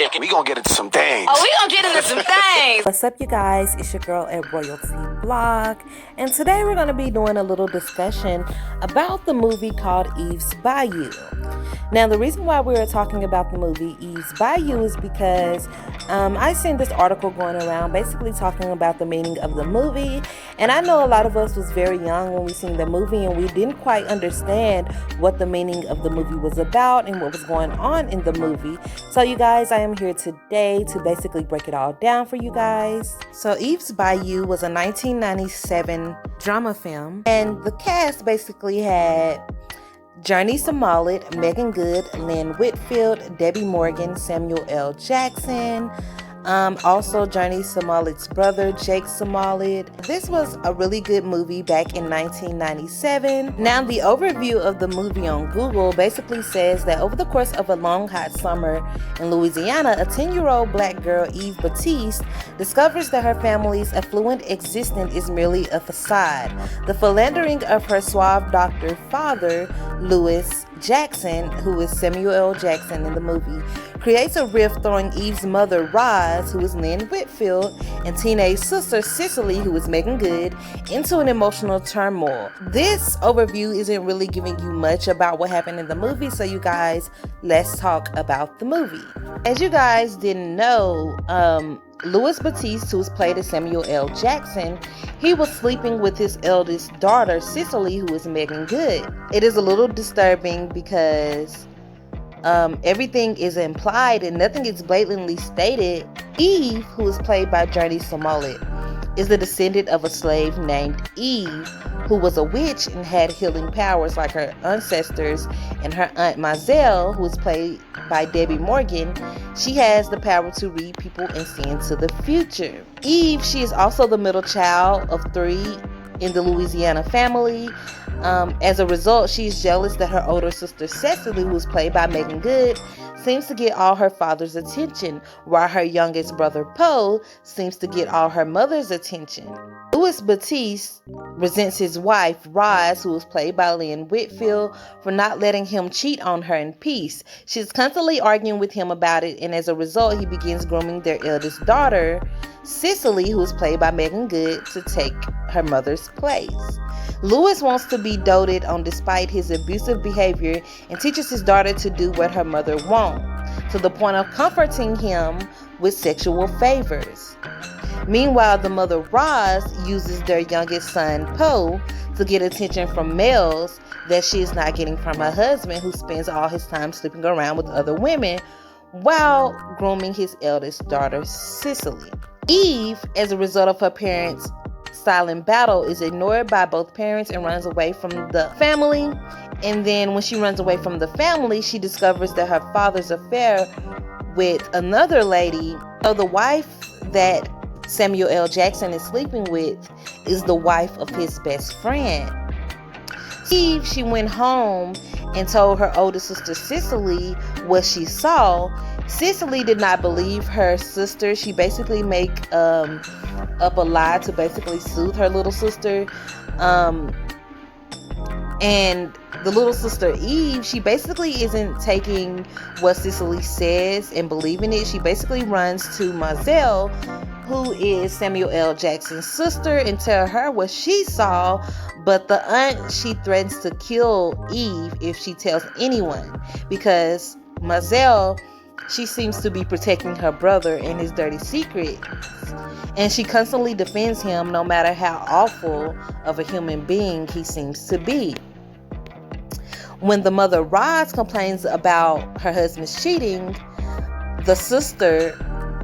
We gonna get into some things. Oh, we gonna get into some things. What's up, you guys? It's your girl at Royalty Blog, and today we're gonna be doing a little discussion about the movie called Eve's Bayou. Now, the reason why we're talking about the movie Eve's Bayou is because I seen this article going around basically talking about the meaning of the movie, and I know a lot of us was very young when we seen the movie and we didn't quite understand what the meaning of the movie was about and what was going on in the movie. So you guys, I am here today to basically break it all down for you guys. So Eve's Bayou was a 1997 drama film, and the cast basically had Journey Smollett, Megan Good, Lynn Whitfield, Debbie Morgan, Samuel L. Jackson, also Journey Smollett's brother, Jake Smollett. This was a really good movie back in 1997. Now, the overview of the movie on Google basically says that over the course of a long hot summer in Louisiana, a 10-year-old black girl, Eve Batiste, discovers that her family's affluent existence is merely a facade. The philandering of her suave doctor father, Louis Jackson, who is Samuel L. Jackson in the movie, creates a rift, throwing Eve's mother, Roz, who is Lynn Whitfield, and teenage sister, Cicely, who is Megan Good, into an emotional turmoil. This overview isn't really giving you much about what happened in the movie, so you guys, let's talk about the movie. As you guys didn't know, Louis Batiste, who was played as Samuel L. Jackson, he was sleeping with his eldest daughter, Cicely, who is Megan Good. It is a little disturbing because everything is implied and nothing is blatantly stated. Eve, who is played by Journey Smollett, is the descendant of a slave named Eve, who was a witch and had healing powers like her ancestors, and her aunt Mazel, who is played by Debbie Morgan, she has the power to read people and see into the future. Eve, she is also the middle child of 3 in the Louisiana family. As a result, she's jealous that her older sister Cicely, who is played by Megan Good, seems to get all her father's attention, while her youngest brother Poe seems to get all her mother's attention. Louis Batiste resents his wife, Roz, who is played by Lynn Whitfield, for not letting him cheat on her in peace. She's constantly arguing with him about it, and as a result, he begins grooming their eldest daughter, Cicely, who is played by Megan Good, to take her mother's place. Louis wants to be doted on despite his abusive behavior and teaches his daughter to do what her mother wants, to the point of comforting him with sexual favors. Meanwhile, the mother, Roz, uses their youngest son, Poe, to get attention from males that she is not getting from her husband, who spends all his time sleeping around with other women while grooming his eldest daughter, Cicely. Eve, as a result of her parents' silent battle, is ignored by both parents and runs away from the family. And then when she runs away from the family, she discovers that her father's affair with another lady, so the wife that Samuel L. Jackson is sleeping with, is the wife of his best friend. Eve, she went home and told her older sister Cicely what she saw. Cicely did not believe her sister. She basically make up a lie to basically soothe her little sister. And the little sister Eve, she basically isn't taking what Cicely says and believing it. She basically runs to Mazel, who is Samuel L. Jackson's sister, and tell her what she saw. But the aunt, she threatens to kill Eve if she tells anyone, because Mazel, she seems to be protecting her brother and his dirty secrets, and she constantly defends him no matter how awful of a human being he seems to be. When the mother, Roz, complains about her husband's cheating, the sister,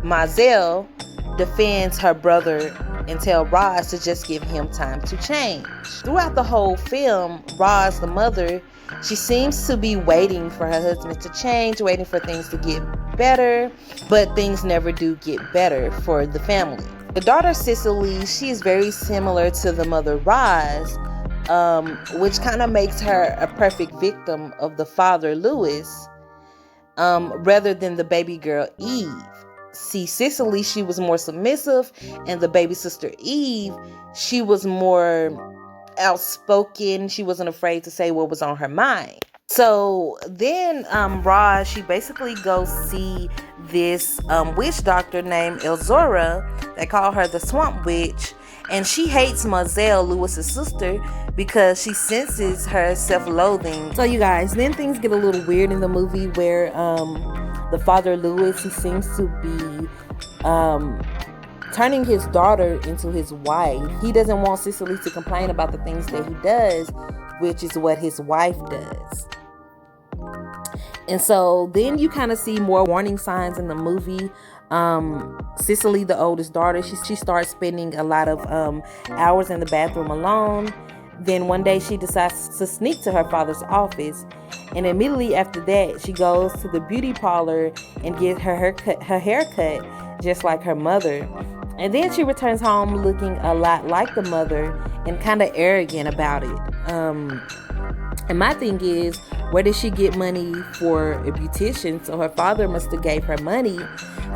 Mazel, defends her brother and tell Roz to just give him time to change. Throughout the whole film, Roz, the mother, she seems to be waiting for her husband to change, waiting for things to get better, but things never do get better for the family. The daughter, Cicely, she is very similar to the mother, Roz, which kind of makes her a perfect victim of the father, Louis, rather than the baby girl, Eve. See, Cicely, she was more submissive, and the baby sister, Eve, she was more outspoken. She wasn't afraid to say what was on her mind. So then Roz, she basically goes see this witch doctor named Elzora. They call her the Swamp Witch. And she hates Moselle, Lewis's sister, because she senses her self-loathing. So you guys, then things get a little weird in the movie where the father Lewis, he seems to be turning his daughter into his wife. He doesn't want Cicely to complain about the things that he does, which is what his wife does. And so then you kind of see more warning signs in the movie. Cicely, the oldest daughter, she starts spending a lot of hours in the bathroom alone. Then one day she decides to sneak to her father's office, and immediately after that she goes to the beauty parlor and gets her hair cut just like her mother. And then she returns home looking a lot like the mother and kind of arrogant about it. And my thing is, where did she get money for a beautician? So her father must have gave her money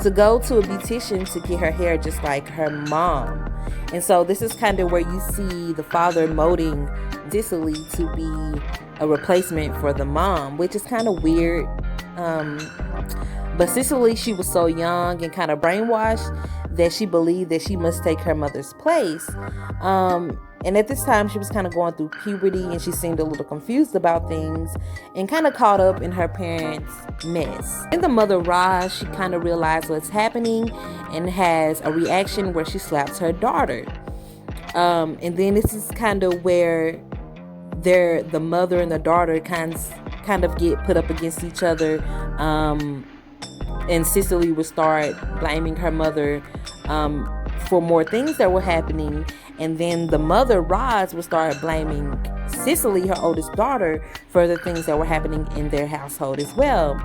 to go to a beautician to get her hair just like her mom. And so this is kind of where you see the father molding Cicely to be a replacement for the mom, which is kind of weird. But Cicely, she was so young and kind of brainwashed that she believed that she must take her mother's place. And at this time, she was kind of going through puberty, and she seemed a little confused about things and kind of caught up in her parents' mess. And the mother, Roz, she kind of realized what's happening and has a reaction where she slaps her daughter. And then this is kind of where the mother and the daughter kind of get put up against each other. And Cicely would start blaming her mother for more things that were happening. And then the mother, Roz, would start blaming Cicely, her oldest daughter, for the things that were happening in their household as well.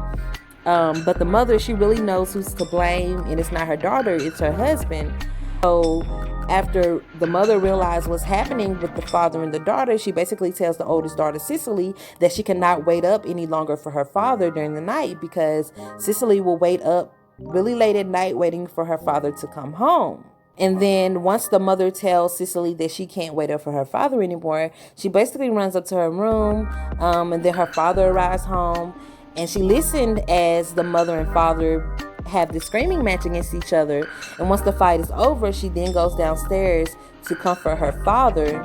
But the mother, she really knows who's to blame, and it's not her daughter, it's her husband. So after the mother realized what's happening with the father and the daughter, she basically tells the oldest daughter, Cicely, that she cannot wait up any longer for her father during the night, because Cicely will wait up really late at night waiting for her father to come home. And then once the mother tells Cicely that she can't wait up for her father anymore, she basically runs up to her room, and then her father arrives home, and she listened as the mother and father have this screaming match against each other. And once the fight is over, she then goes downstairs to comfort her father,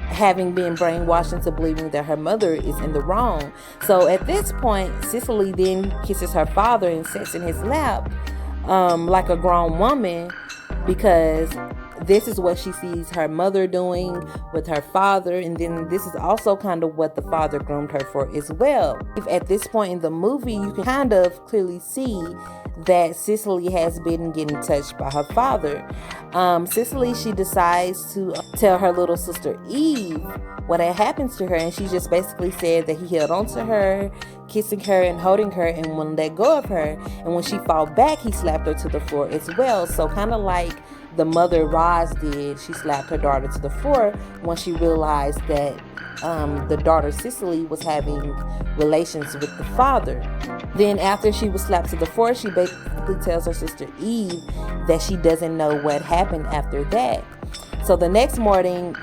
having been brainwashed into believing that her mother is in the wrong. So at this point, Cicely then kisses her father and sits in his lap like a grown woman, because this is what she sees her mother doing with her father, and then this is also kind of what the father groomed her for as well. At this point in the movie, you can kind of clearly see that Cicely has been getting touched by her father. Cicely, she decides to tell her little sister Eve what had happened to her, and she just basically said that he held on to her, kissing her and holding her, and wouldn't let go of her. And when she fought back, he slapped her to the floor as well. So kind of like the mother, Roz, did, she slapped her daughter to the floor when she realized that the daughter, Cicely, was having relations with the father. Then after she was slapped to the floor, she basically tells her sister Eve that she doesn't know what happened after that. So the next morning,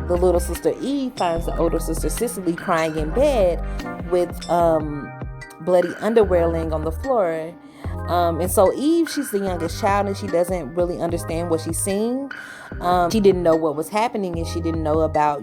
the little sister Eve finds the older sister Cicely crying in bed with bloody underwear laying on the floor. And so Eve, she's the youngest child, and she doesn't really understand what she's seeing. She didn't know what was happening, and she didn't know about,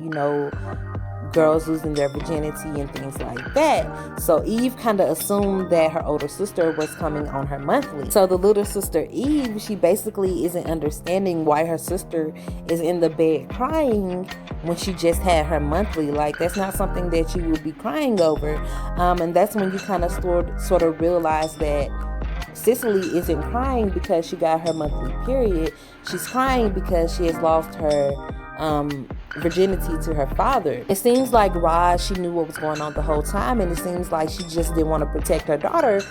girls losing their virginity and things like that. So Eve kind of assumed that her older sister was coming on her monthly. So the little sister Eve, she basically isn't understanding why her sister is in the bed crying when she just had her monthly. Like, that's not something that you would be crying over. And that's when you kind of sort of realize that Cicely isn't crying because she got her monthly period. She's crying because she has lost her virginity to her father. It seems like Roz, she knew what was going on the whole time, and it seems like she just didn't want to protect her daughter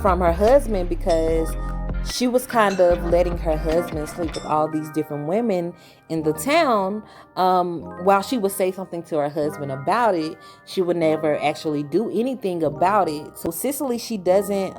from her husband, because she was kind of letting her husband sleep with all these different women in the town. While she would say something to her husband about it, she would never actually do anything about it. So Cicely, she doesn't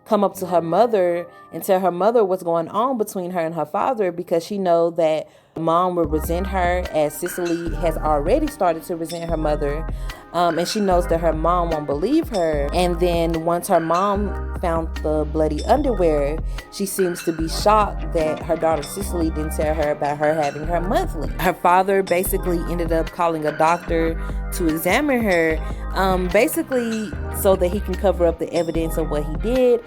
come up to her mother and tell her mother what's going on between her and her father, because she knows that mom would resent her, as Cicely has already started to resent her mother. And she knows that her mom won't believe her. And then once her mom found the bloody underwear, she seems to be shocked that her daughter Cicely didn't tell her about her having her monthly. Her father basically ended up calling a doctor to examine her, basically so that he can cover up the evidence of what he did.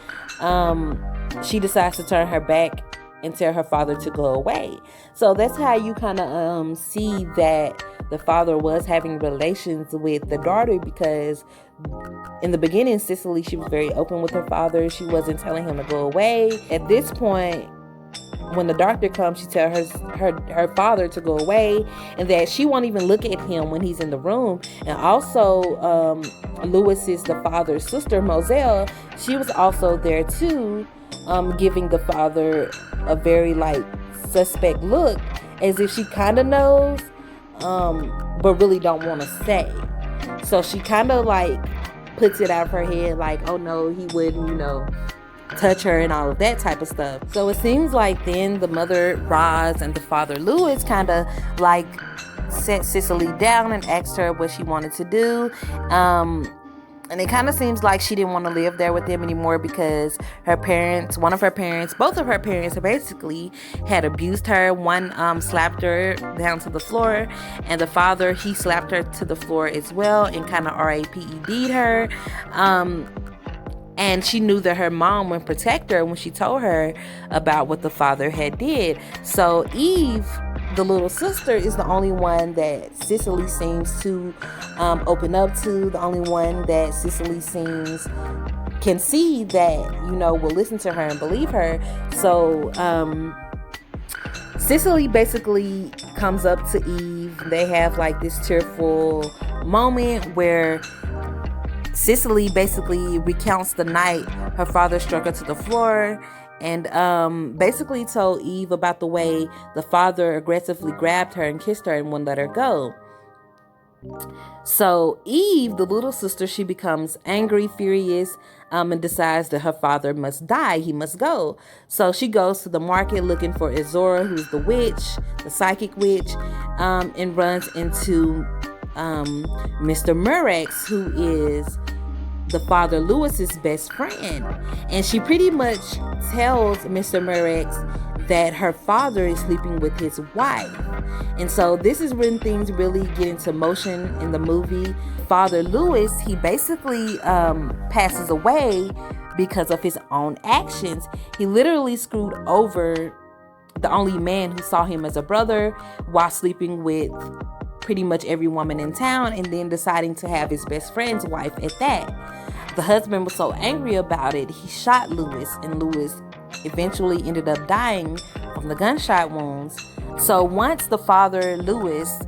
She decides to turn her back and tell her father to go away. So that's how you kind of see that the father was having relations with the daughter, because in the beginning, Cicely, she was very open with her father. She wasn't telling him to go away. At this point, when the doctor comes, she tells her father to go away, and that she won't even look at him when he's in the room. And also, the father's sister, Moselle, she was also there too, giving the father a very suspect look, as if she kind of knows, but really don't want to say. So she kind of puts it out of her head, oh no, he wouldn't, touch her and all of that type of stuff. So it seems like then the mother Roz and the father Louis kind of set Cicely down and asked her what she wanted to do. And it kind of seems like she didn't want to live there with them anymore, because both of her parents basically had abused her. One slapped her down to the floor, and the father, he slapped her to the floor as well and kind of RAPED'd her. And she knew that her mom would protect her when she told her about what the father had did. So Eve, the little sister, is the only one that Cicely seems to open up to, the only one that Cicely can see that, will listen to her and believe her. So Cicely basically comes up to Eve. They have this tearful moment where Cicely basically recounts the night her father struck her to the floor, and basically told Eve about the way the father aggressively grabbed her and kissed her and wouldn't let her go. So Eve, the little sister, she becomes angry, furious, and decides that her father must die. He must go. So she goes to the market looking for Azora, who's the witch, the psychic witch, and runs into Mr. Murex, who is the father Lewis's best friend. And she pretty much tells Mr. Murex that her father is sleeping with his wife. And so this is when things really get into motion in the movie. Father Lewis, he basically passes away because of his own actions. He literally screwed over the only man who saw him as a brother while sleeping with pretty much every woman in town, and then deciding to have his best friend's wife at that. The husband was so angry about it, he shot Lewis, and Lewis eventually ended up dying from the gunshot wounds. So once the father Lewis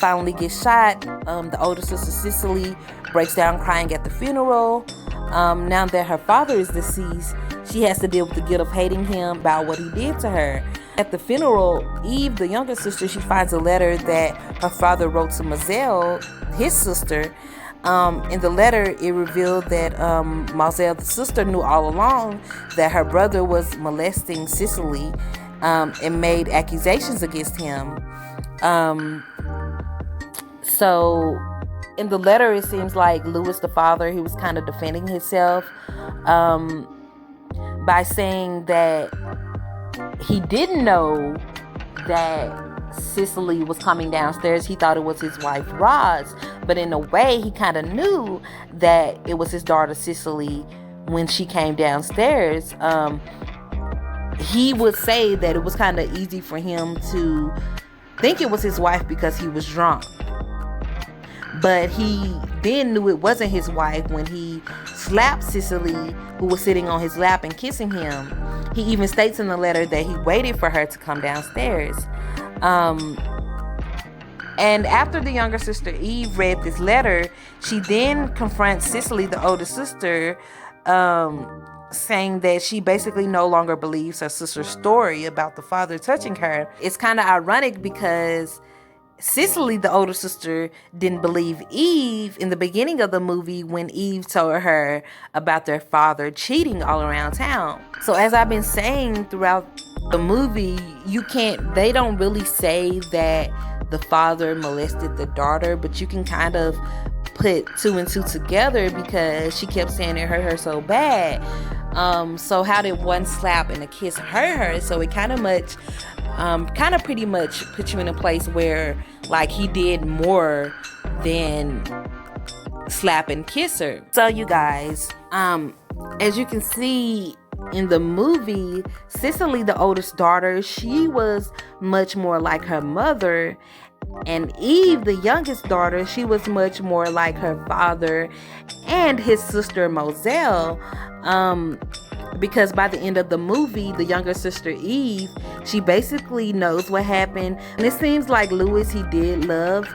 finally gets shot, the older sister Cicely breaks down crying at the funeral. Now that her father is deceased, she has to deal with the guilt of hating him about what he did to her. At the funeral, Eve, the younger sister, she finds a letter that her father wrote to Moselle, his sister. In the letter, it revealed that Moselle, the sister, knew all along that her brother was molesting Cicely, and made accusations against him. So in the letter, it seems like Lewis, the father, he was kind of defending himself by saying that he didn't know that Cicely was coming downstairs. He thought it was his wife Roz, but in a way he kind of knew that it was his daughter Cicely when she came downstairs. He would say that it was kind of easy for him to think it was his wife because he was drunk, but he then knew it wasn't his wife when he slapped Cicely, who was sitting on his lap and kissing him. He even states in the letter that he waited for her to come downstairs. And after the younger sister Eve read this letter, she then confronts Cicely, the older sister, saying that she basically no longer believes her sister's story about the father touching her. It's kind of ironic because Cicely, the older sister, didn't believe Eve in the beginning of the movie when Eve told her about their father cheating all around town. So as I've been saying throughout the movie, they don't really say that the father molested the daughter, but you can kind of put two and two together because she kept saying it hurt her so bad. So how did one slap and a kiss hurt her? So it kind of pretty much put you in a place where like he did more than slap and kiss her. So you guys, as you can see in the movie, Cicely, the oldest daughter, she was much more like her mother, and Eve, the youngest daughter, she was much more like her father and his sister Moselle. Because by the end of the movie, the younger sister Eve, she basically knows what happened. And it seems like Louis, he did love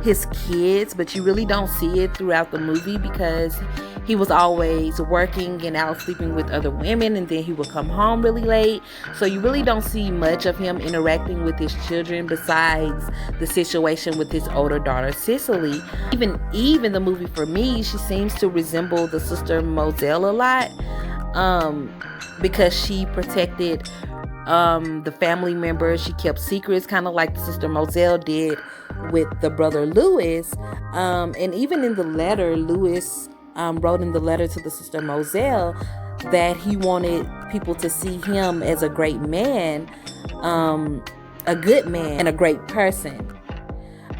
his kids, but you really don't see it throughout the movie because he was always working and out sleeping with other women, and then he would come home really late. So you really don't see much of him interacting with his children besides the situation with his older daughter Cicely. Even Eve in the movie, for me, she seems to resemble the sister Moselle a lot, because she protected the family members. She kept secrets, kind of like the sister Moselle did with the brother Louis. And even in the letter, Louis wrote in the letter to the sister Moselle that he wanted people to see him as a great man, a good man, and a great person.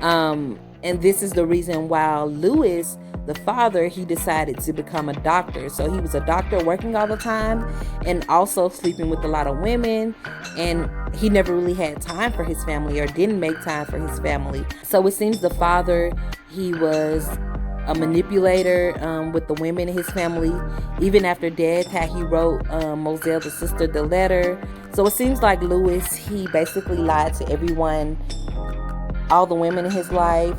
And this is the reason why Louis, the father, he decided to become a doctor. So he was a doctor working all the time and also sleeping with a lot of women, and he never really had time for his family, or didn't make time for his family. So it seems the father, he was a manipulator with the women in his family. Even after death, how he wrote Moselle, the sister, the letter. So it seems like Louis, he basically lied to everyone, all the women in his life,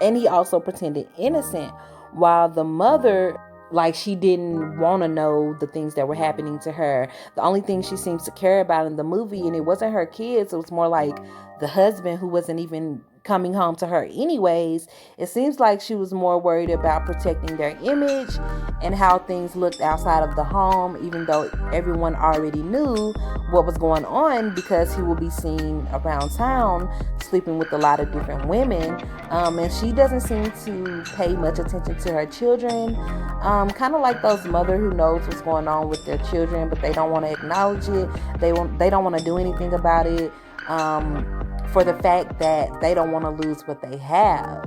and he also pretended innocent, while the mother, like, she didn't want to know the things that were happening to her. The only thing she seems to care about in the movie, and it wasn't her kids, it was more like the husband, who wasn't even coming home to her anyways. It seems like she was more worried about protecting their image and how things looked outside of the home, even though everyone already knew what was going on, because he will be seen around town sleeping with a lot of different women. And she doesn't seem to pay much attention to her children, kind of like those mothers who knows what's going on with their children, but they don't want to acknowledge it. They don't want to do anything about it, for the fact that they don't want to lose what they have.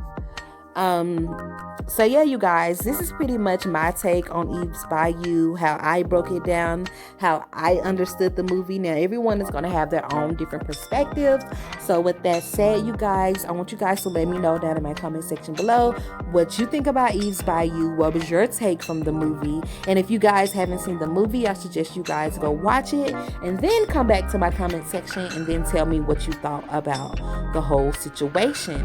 So yeah, you guys, this is pretty much my take on Eve's Bayou, how I broke it down, how I understood the movie. Now, everyone is going to have their own different perspectives. So with that said, you guys, I want you guys to let me know down in my comment section below what you think about Eve's Bayou. What was your take from the movie? And if you guys haven't seen the movie, I suggest you guys go watch it and then come back to my comment section and then tell me what you thought about the whole situation.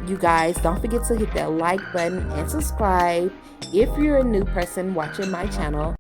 You guys, don't forget to hit that like button and subscribe if you're a new person watching my channel.